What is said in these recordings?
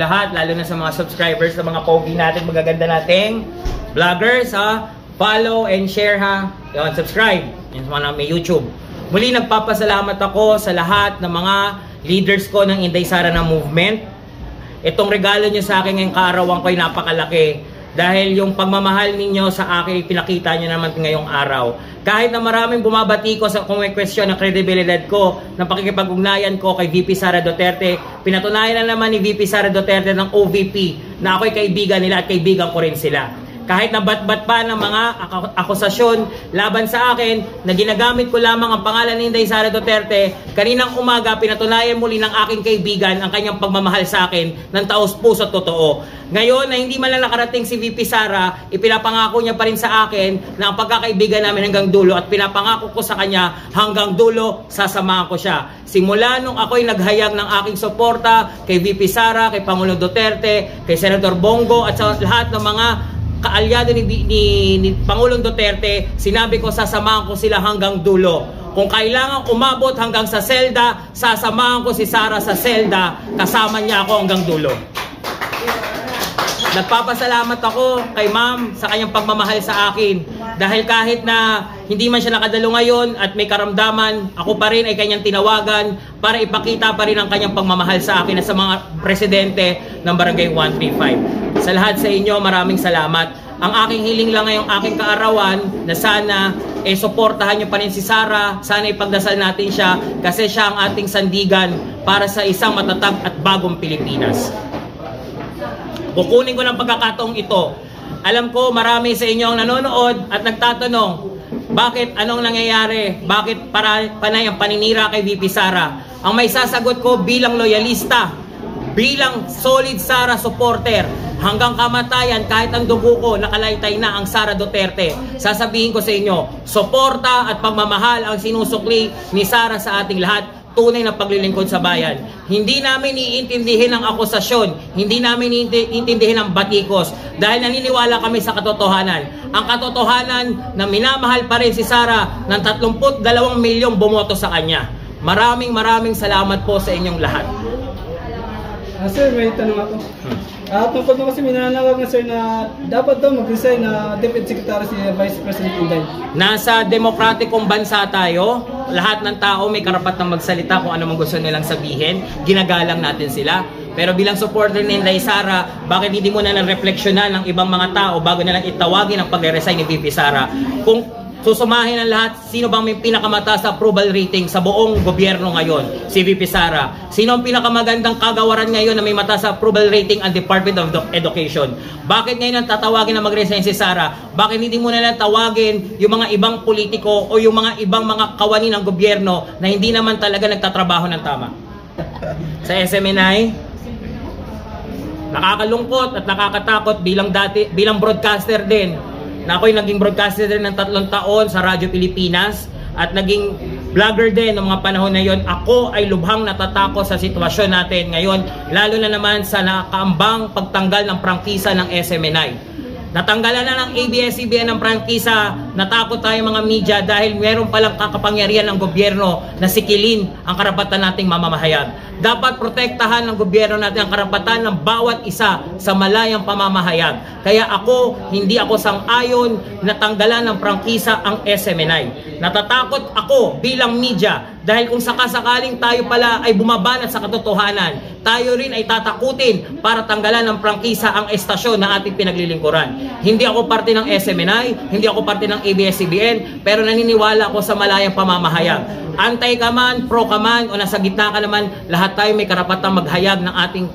lahat, lalo na sa mga subscribers, sa mga pogi natin, magaganda nating vloggers, ha? Follow and share, ha? Yun, subscribe. Yun sa mga may YouTube. Muli, nagpapasalamat ako sa lahat ng mga leaders ko ng Inday Sara na movement. Itong regalo nyo sa akin ngayong kaarawan ko ay napakalaki. Dahil yung pagmamahal ninyo sa akin, pinakita nyo naman ngayong araw. Kahit na maraming bumabati ko kung may question ng kredibilidad ko, ng pakikipag-ugnayan ko kay VP Sara Duterte, pinatunayan na naman ni VP Sara Duterte ng OVP na ako'y kaibigan nila at kaibigan ko rin sila. Kahit na bat-bat pa ng mga akusasyon laban sa akin na ginagamit ko lamang ang pangalan ni Inday Sara Duterte, kaninang umaga pinatunayan muli ng aking kaibigan ang kanyang pagmamahal sa akin ng taos-puso at totoo. Ngayon na hindi man lang nakarating si VP Sara, ipinapangako niya pa rin sa akin na ang pagkakaibigan namin hanggang dulo at pinapangako ko sa kanya hanggang dulo sasamahan ko siya. Simula nung ako'y naghayag ng aking suporta kay VP Sara, kay Pangulong Duterte, kay Senator Bongo at sa lahat ng mga kaalyado ni Pangulong Duterte, sinabi ko sasamahan ko sila hanggang dulo. Kung kailangan umabot hanggang sa selda, sasamahan ko si Sara sa selda, kasama niya ako hanggang dulo. Nagpapasalamat ako kay ma'am sa kanyang pagmamahal sa akin. Dahil kahit na hindi man siya nakadalo ngayon at may karamdaman, ako pa rin ay kanyang tinawagan para ipakita pa rin ang kanyang pagmamahal sa akin at sa mga presidente ng Barangay 135. Sa lahat sa inyo, maraming salamat. Ang aking hiling lang ngayong aking kaarawan na sana suportahan nyo pa rin si Sara, sana ipagdasal natin siya kasi siya ang ating sandigan para sa isang matatag at bagong Pilipinas. Kukunin ko ng pagkakataong ito. Alam ko marami sa inyo ang nanonood at nagtatanong, bakit anong nangyayari? Bakit panay ang paninira kay VP Sara? Ang may sasagot ko bilang loyalista, bilang solid Sara supporter, hanggang kamatayan kahit ang dugo ko nakalaytay na ang Sara Duterte, sasabihin ko sa inyo, suporta at pagmamahal ang sinusukli ni Sara sa ating lahat. Tunay na paglilingkod sa bayan. Hindi namin iintindihin ang akusasyon, hindi namin iintindihin ang batikos dahil naniniwala kami sa katotohanan. Ang katotohanan na minamahal pa rin si Sara ng 32 milyong bumoto sa kanya. Maraming salamat po sa inyong lahat. Sir, may tanong ako. Tungkol mo kasi minanawag na sir na dapat daw mag-resign na Deputy Secretary si Vice President Inday. Nasa demokratikong bansa tayo, lahat ng tao may karapatang magsalita kung ano man gusto nilang sabihin, ginagalang natin sila. Pero bilang supporter ni Inday Sara, bakit hindi mo na refleksyonan ng ibang mga tao bago nilang itawagin ang pag-resign ni VP Sara? Kung susumahin ang lahat, sino bang may pinakamataas sa approval rating sa buong gobyerno ngayon? Si VP Sara. Sino ang pinakamagandang kagawaran ngayon na may mataas sa approval rating ang Department of Education? Bakit ngayon ang tatawagin na mag-resign si Sara? Bakit hindi mo na lang tawagin yung mga ibang politiko o yung mga ibang mga kawani ng gobyerno na hindi naman talaga nagtatrabaho ng tama? Sa SMNI, nakakalungkot at nakakatakot bilang broadcaster din na ako'y naging broadcaster din ng 3 taon sa Radyo Pilipinas at naging vlogger din ng mga panahon na yon. Ako ay lubhang natatakot sa sitwasyon natin ngayon, lalo na naman sa nakaambang pagtanggal ng prangkisa ng SMNI. Natanggalan na ng ABS-CBN ng prangkisa, natakot tayo mga media dahil meron palang kakapangyarihan ng gobyerno na sikilin ang karapatan nating mamamahayag. Dapat protektahan ng gobyerno natin ang karapatan ng bawat isa sa malayang pamamahayag. Kaya hindi ako sang-ayon na tanggalan ng prangkisa ang SMNI. Natatakot ako bilang media dahil kung sakasakaling tayo pala ay bumabanat sa katotohanan, tayo rin ay tatakutin para tanggalan ng prangkisa ang estasyon na ating pinaglilingkuran. Hindi ako parte ng SMNI, hindi ako parte ng ABS-CBN, pero naniniwala ako sa malayang pamamahayag. Antay ka man, pro ka man, o nasa gitna ka naman, lahat tayo may karapatang maghayag ng ating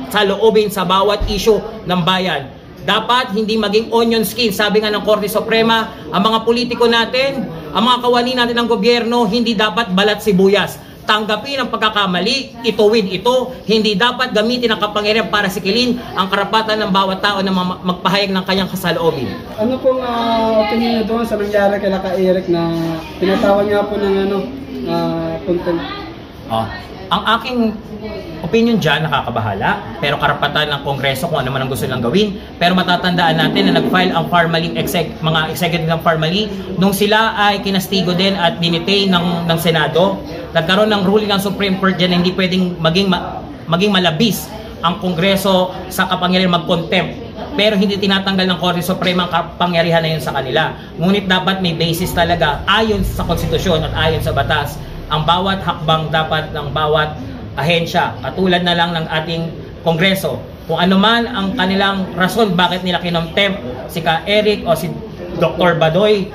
saloobin sa bawat issue ng bayan. Dapat hindi maging onion skin. Sabi nga ng Korte Suprema, ang mga politiko natin, ang mga kawani natin ng gobyerno, hindi dapat balat sibuyas. Tanggapin ang pagkakamali, ituwid ito. Hindi dapat gamitin ang kapangyarihan para sikilin ang karapatan ng bawat tao na magpahayag ng kanyang kasaloobin. Ano pong opinion niyo doon sa nangyari kay Laka Eric na tinatawag nga po ng content? Ang aking opinion dyan, nakakabahala, pero karapatan ng Kongreso kung ano man ang gusto nilang gawin. Pero matatandaan natin na nag-file ang mga executive ng Farmally nung sila ay kinastigo din at dinitain ng Senado. Nagkaroon ng ruling ng Supreme Court dyan na hindi pwedeng maging malabis ang Kongreso sa kapangyarihan mag-contempt. Pero hindi tinatanggal ng Korte Suprema ang kapangyarihan na yun sa kanila. Ngunit dapat may basis talaga ayon sa konstitusyon at ayon sa batas. Ang bawat hakbang dapat ng bawat ahensya, katulad na lang ng ating Kongreso. Kung ano man ang kanilang rason bakit nila kinomtempt si Ka Eric o si Dr. Badoy,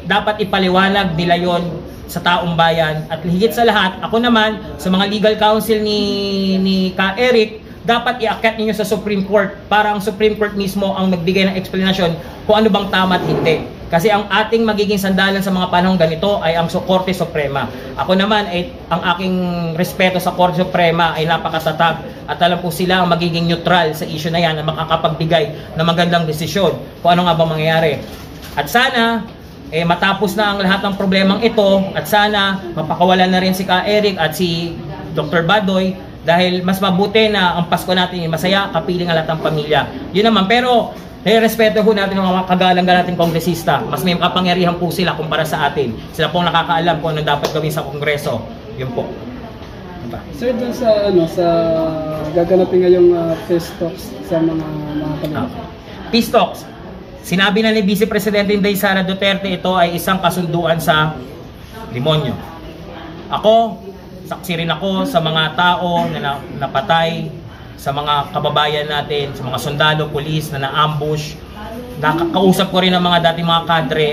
dapat ipaliwanag nila yon sa taong bayan. At higit sa lahat, ako naman, sa mga legal counsel ni Ka Eric, dapat iakyat ninyo sa Supreme Court para ang Supreme Court mismo ang magbigay ng explanation kung ano bang tama at hindi. Kasi ang ating magiging sandalan sa mga panahong ganito ay ang Korte Suprema. Ako naman, ang aking respeto sa Korte Suprema ay napakatatag at alam po sila ang magiging neutral sa issue na yan na makakapagbigay ng magandang desisyon kung ano nga ba mangyayari. At sana, matapos na ang lahat ng problemang ito at sana mapakawalan na rin si Ka Eric at si Dr. Badoy dahil mas mabuti na ang Pasko natin masaya, kapiling ang lahat ng pamilya. Yun naman, pero respeto po natin ng mga kagalang-galang nating kongresista. Mas may kapangyarihan po sila kumpara sa atin. Sila pong nakakaalam kung ano dapat gawin sa Kongreso. Yun po. Diba? Sir, dun sa sa gaganapin ngayong peace talks sa mga kanila. Peace talks. Sinabi na ni Vice Presidente Inday Sara Duterte, ito ay isang kasunduan sa demonyo. Ako, saksi rin ako sa mga tao na napatay, sa mga kababayan natin, sa mga sundalo, pulis na na-ambush. Nakakausap ko rin ang mga dating mga kadre.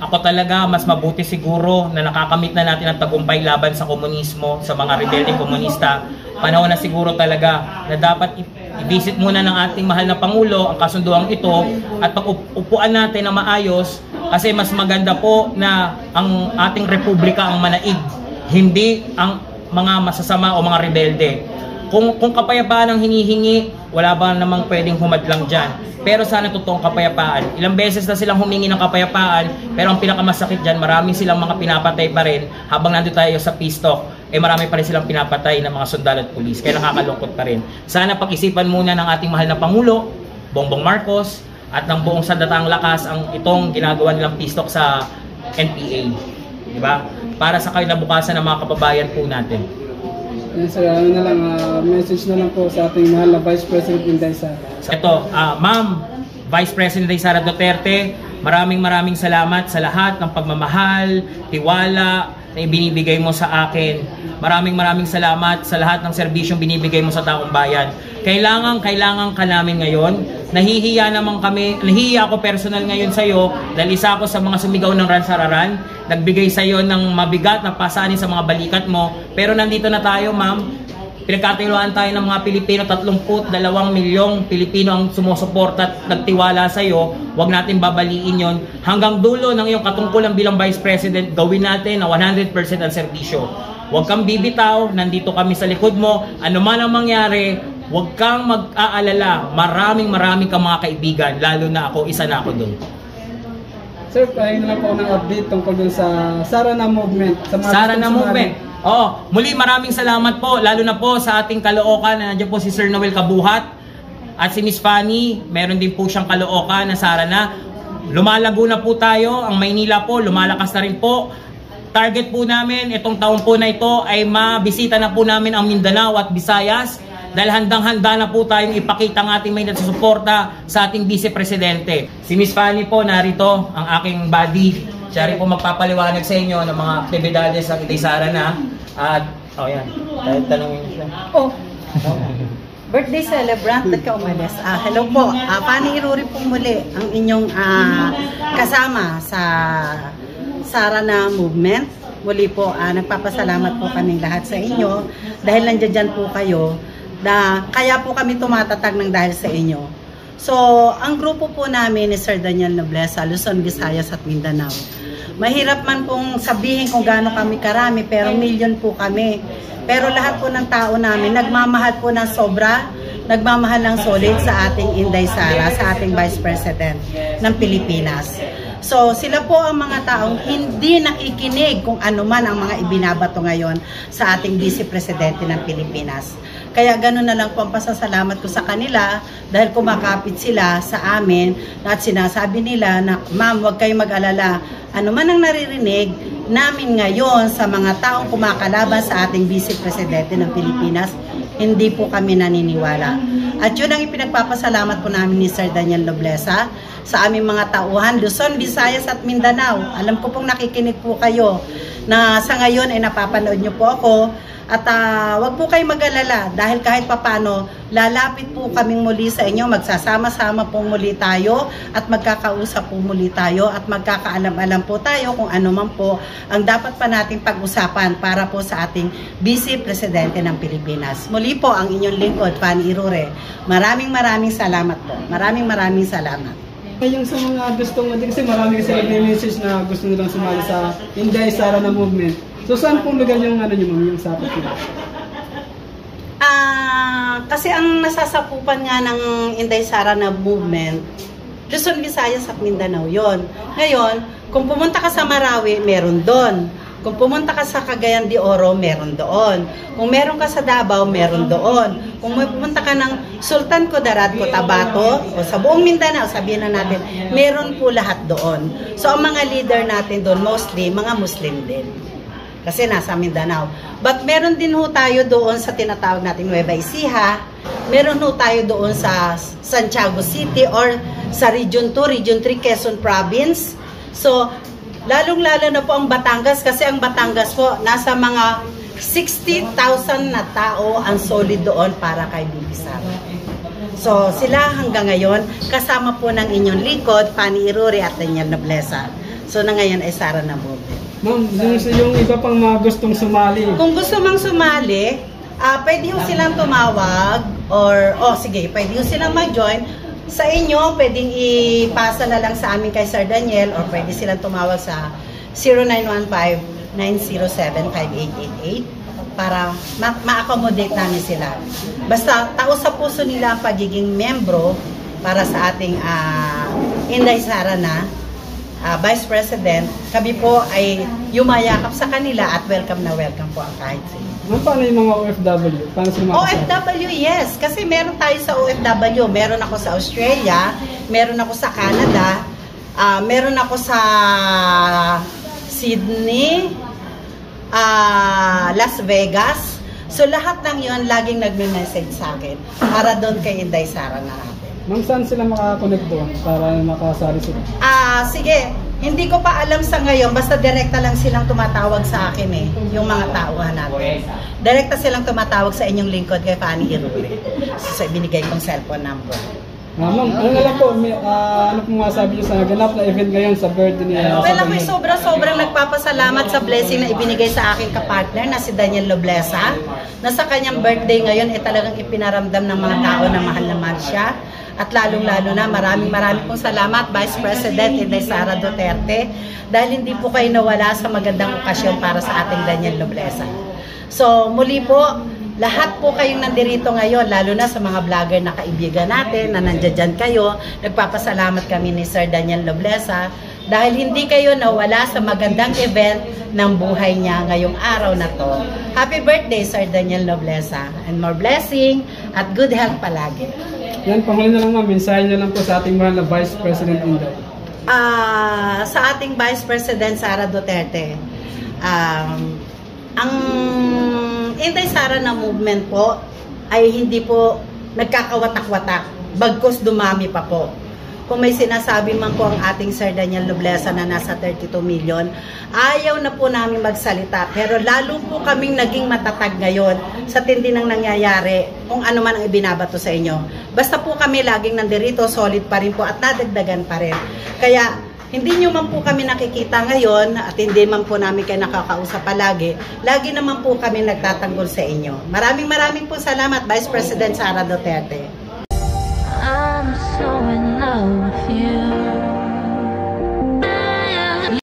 Ako talaga, mas mabuti siguro na nakakamit na natin ang tagumpay laban sa komunismo, sa mga rebeldeng komunista. Panahon na siguro talaga na dapat i-visit muna ng ating mahal na Pangulo ang kasunduang ito at pag-upuan natin na maayos kasi mas maganda po na ang ating republika ang manaig, hindi ang mga masasama o mga rebelde. Kung kapayapaan ang hinihingi, wala ba namang pwedeng humadlang dyan. Pero sana totoong kapayapaan. Ilang beses na silang humingi ng kapayapaan, pero ang pinakamasakit dyan, marami silang mga pinapatay pa rin habang nandun tayo sa peace talk. Marami pa rin silang pinapatay ng mga sundalo at pulis. Kaya nakakalungkot pa rin. Sana pag-isipan muna ng ating mahal na Pangulo, Bongbong Marcos, at ng buong sandatang lakas ang itong ginagawa nilang peace talk sa NPA. Diba? Para sa kinabukasan ng mga kababayan po natin. Yan sir, message na lang po sa ating mahal na Vice President Inday Sara. Ito, Ma'am Vice President Inday Sara Duterte, maraming salamat sa lahat ng pagmamahal, tiwala na ibinibigay mo sa akin. Maraming salamat sa lahat ng serbisyong binibigay mo sa taong bayan. Kailangan ka namin ngayon. Nahihiya ako personal ngayon sa iyo dahil isa ako sa mga sumigaw ng ransararan. Nagbigay sa iyo ng mabigat na pasanin sa mga balikat mo. Pero nandito na tayo, ma'am. Pinagkatiwalaan tayo ng mga Pilipino, 32 milyong Pilipino ang sumusuporta at nagtiwala sa iyo. Huwag natin babaliin yon. Hanggang dulo ng iyong katungkulan bilang Vice President, gawin natin na 100% ang serbisyo. Huwag kang bibitaw, nandito kami sa likod mo. Ano man ang mangyari, huwag kang mag-aalala. Maraming kang mga kaibigan, lalo na ako, isa na ako doon. Sir, pahingi na po ng update tungkol dun sa Sara na Movement. Sara na Movement. Muli maraming salamat po, lalo na po sa ating Caloocan, nandiyan po si Sir Noel Kabuhat at si Miss Fanny, meron din po siyang Caloocan na Sara na. Lumalago na po tayo, ang Maynila po, lumalakas na rin po. Target po namin, itong taon po na ito ay mabisita na po namin ang Mindanao at Visayas dahil handang-handa na po tayong ipakita ang ating may susuporta sa ating Vice Presidente. Si Miss Fanny po, narito ang aking buddy. Siya rin po magpapaliwanag sa inyo ng mga aktibidades ng Inday Sara na. At, yan. Tanongin niyo siya. Birthday celebrant at kaumalas. Hello po. Fanny Iruri po muli ang inyong kasama sa Sara na Movement. Muli po, nagpapasalamat po kaming lahat sa inyo dahil nandiyan po kayo na kaya po kami tumatatag ng dahil sa inyo. So, ang grupo po namin ni Sir Daniel Nobleza, Luzon, Visayas at Mindanao. Mahirap man pong sabihin kung gaano kami karami, pero milyon po kami. Pero lahat po ng tao namin, nagmamahal po ng sobra, nagmamahal ng solid sa ating Inday Sara, sa ating Vice President ng Pilipinas. So, sila po ang mga taong hindi nakikinig kung ano man ang mga ibinabato ngayon sa ating Vice Presidente ng Pilipinas. Kaya gano'n na lang po ang pasasalamat ko sa kanila dahil kumakapit sila sa amin at sinasabi nila na, ma'am, huwag kayong mag-alala. Ano man ang naririnig namin ngayon sa mga taong kumakalaban sa ating Vice Presidente ng Pilipinas, hindi po kami naniniwala. At yun ang ipinagpapasalamat po namin ni Sir Daniel Nobleza sa aming mga tauhan, Luzon, Visayas at Mindanao. Alam ko pong nakikinig po kayo na sa ngayon ay napapanood niyo po ako. At wag po kayo mag-alala dahil kahit papano, lalapit po kaming muli sa inyo, magsasama-sama po muli tayo at magkakausap po muli tayo at magkakaalam-alam po tayo kung ano man po ang dapat pa nating pag-usapan para po sa ating Vice Presidente ng Pilipinas. Muli po ang inyong lingkod, Fanny Irure. Maraming salamat po. Maraming salamat. Yung sa mga gustong, kasi marami kasi nag-message na gusto nilang sumali sa Inday Sara na movement. So saan pong lugar yung ano niyo, ma'am, yung sapit niyo? Kasi ang nasasakupan nga ng Inday Sara na movement, Luzon, Visayas at Mindanao yon. Ngayon, kung pumunta ka sa Marawi, meron doon. Kung pumunta ka sa Cagayan de Oro, meron doon. Kung meron ka sa Davao, meron doon. Kung pumunta ka ng Sultan Kudarat, Cotabato, o sa buong Mindanao, sabihin na natin, meron po lahat doon. So ang mga leader natin doon, mostly, mga Muslim din. Kasi nasa Mindanao. But meron din ho tayo doon sa tinatawag nating Nueva Ecija. Meron ho tayo doon sa Santiago City or sa Region 2, Region 3, Quezon Province. So, lalong-lalo na po ang Batangas kasi ang Batangas po, nasa mga 60,000 na tao ang solid doon para kay Bibi Sara. So, sila hanggang ngayon, kasama po ng inyong lingkod, Fanny Irure at Daniel Nobleza. So, na ngayon ay Sara na movement. Ma'am, yung iba pang mga gustong sumali. Kung gusto mang sumali, pwede ho silang tumawag or, sige, pwede ho silang mag-join. Sa inyo, pwedeng ipasa na lang sa amin kay Sir Daniel or pwede silang tumawag sa 0915-907-5888 para ma-accommodate namin sila. Basta, tao sa puso nila ang pagiging membro para sa ating Inday Sara na Vice President, kami po ay yumayakap sa kanila at welcome na welcome po ang kahit sino. Paano yung mga OFW? Paano sila OFW, yes. Kasi meron tayo sa OFW. Meron ako sa Australia, meron ako sa Canada, meron ako sa Sydney, Las Vegas. So lahat ng yun, laging nagme-message sa akin para doon kay Inday Sara na natin. Ma'am, saan sila makakonect doon para makasali sila? Sige. Hindi ko pa alam sa ngayon. Basta direkta lang silang tumatawag sa akin yung mga tauhan natin. Direkta silang tumatawag sa inyong lingkod kay Fanny Irure. So, binigay kong cellphone number. Ma'am, ano na lang po, ano pong masabi niyo sa ganap na event ngayon sa birthday niya? Well, ako'y sobrang nagpapasalamat sa blessing na ibinigay sa aking kapartner na si Daniel Nobleza. Na sa kanyang birthday ngayon ay talagang ipinaramdam ng mga tao na mahal na mahal siya. At lalong-lalo na maraming pong salamat Vice President Inday Sara Duterte dahil hindi po kayo nawala sa magandang okasyon para sa ating Daniel Nobleza. So muli po, lahat po kayong nandirito ngayon, lalo na sa mga vlogger na kaibigan natin na nandiyan kayo, nagpapasalamat kami ni Sir Daniel Nobleza dahil hindi kayo nawala sa magandang event ng buhay niya ngayong araw na to. Happy birthday Sir Daniel Nobleza and more blessing at good health palagi. Yan, panghuli na lang ma'am, mensahe niyo lang po sa ating mahal na Vice President Inday. Sa ating Vice President Sara Duterte, ang Inday Sara na movement po ay hindi po nagkakawatak-watak, bagkus dumami pa po. Kung may sinasabi man po ang ating Sir Daniel Nobleza na nasa 32 million, ayaw na po namin magsalita. Pero lalo po kaming naging matatag ngayon sa tindi ng nangyayari kung ano man ang ibinabato sa inyo. Basta po kami laging nandirito, solid pa rin po at nadagdagan pa rin. Kaya hindi nyo man po kami nakikita ngayon at hindi man po namin kayo nakakausap palagi, lagi naman po kami nagtatanggol sa inyo. Maraming po salamat Vice President Sara Duterte. I'm so in love with you.